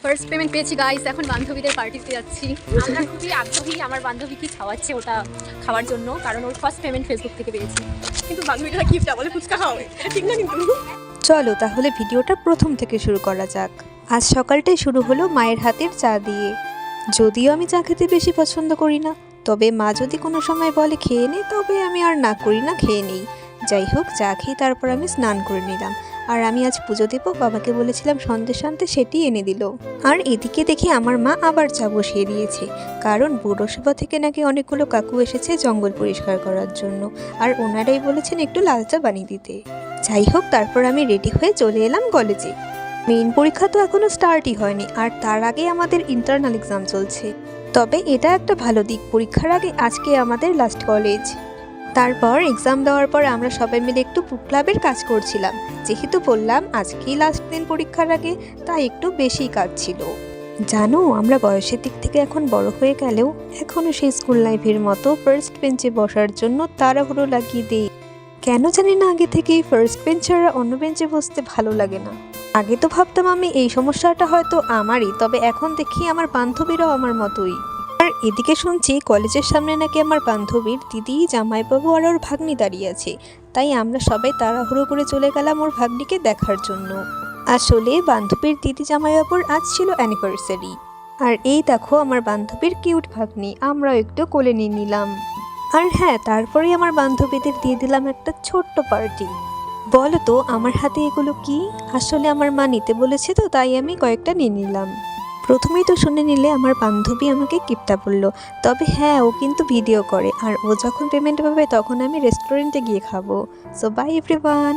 First payment পেয়েছি guys, এখন বান্ধবীদের পার্টিতে যাচ্ছি। আমরা খুবই আগ্রহী আমার বান্ধবী কি খাওয়াচ্ছে ওটা খাওয়ার জন্য, কারণ ওর ফার্স্ট পেমেন্ট ফেসবুক থেকে পেয়েছি। কিন্তু বান্ধবীটা গিফটটা বলে ফুচকা খাওয়াবে, এটা ঠিক না কিন্তু। চলো তাহলে ভিডিওটা প্রথম থেকে শুরু করা যাক। আজ সকালটাই শুরু হলো মায়ের হাতের চা দিয়ে। যদিও আমি চা খেতে বেশি পছন্দ করি না, তবে মা যদি কোনো সময় বলে খেয়ে নে, তবে আমি আর না করি না, খেয়ে নেই। যাই হোক, চা খেয়ে তারপর আমি স্নান করে নিলাম। আর আমি আজ পুজো দেবো, বাবাকে বলেছিলাম সন্দেশ আনতে, সেটি এনে দিল। আর এদিকে দেখি আমার মা আবার চা বসিয়ে দিয়েছে, কারণ পৌরসভা থেকে নাকি অনেকগুলো কাকু এসেছে জঙ্গল পরিষ্কার করার জন্য, আর ওনারাই বলেছেন একটু লাল চা বানিয়ে দিতে। যাই হোক, তারপর আমি রেডি হয়ে চলে এলাম কলেজে। মেইন পরীক্ষা তো এখনো স্টার্টই হয়নি, আর তার আগে আমাদের ইন্টারনাল এক্সাম চলছে। তবে এটা একটা ভালো দিক, পরীক্ষার আগে আজকে আমাদের লাস্ট কলেজ। তারপর এক্সাম দেওয়ার পর আমরা সবাই মিলে একটু বুক ক্লাবের কাজ করছিলাম। যেহেতু বললাম আজকেই লাস্ট দিন পরীক্ষার আগে, তাই একটু বেশি কাজ ছিল। জানো, আমরা বয়সের দিক থেকে এখন বড় হয়ে গেলেও এখনও সেই স্কুল লাইফের মতো ফার্স্ট বেঞ্চে বসার জন্য তাড়াহুড়ো লাগিয়ে দিই। কেন জানি না, আগে থেকেই ফার্স্ট বেঞ্চ ছাড়া অন্য বেঞ্চে বসতে ভালো লাগে না। আগে তো ভাবতাম আমি এই সমস্যাটা হয়তো আমারই, তবে এখন দেখি আমার বান্ধবীরাও আমার মতোই। আর এদিকে শুনছি কলেজের সামনে নাকি আমার বান্ধবীর দিদি, জামাইবাবু আর ওর ভাগ্নি দাঁড়িয়ে আছে, তাই আমরা সবাই তাড়াহুড়ো করে চলে গেলাম ওর ভাগ্নিকে দেখার জন্য। আসলে বান্ধবীর দিদি জামাইবাবুর আজ ছিল অ্যানিভার্সারি। আর এই দেখো আমার বান্ধবীর কিউট ভাগ্নি, আমরাও একটু কোলে নিয়ে নিলাম। আর হ্যাঁ, তারপরেই আমার বান্ধবীদের দিয়ে দিলাম একটা ছোট্ট পার্টি। বলো তো আমার হাতে এগুলো কি? আসলে আমার মা নিতে বলেছে তো, তাই আমি কয়েকটা নিয়ে নিলাম। প্রথমেই তো শুনে নিলে আমার বান্ধবী আমাকে গিফটটা বলল, তবে হ্যাঁ, ও কিন্তু ভিডিও করে, আর ও যখন পেমেন্ট পাবে তখন আমি রেস্টুরেন্টে গিয়ে খাবো। So by everyone.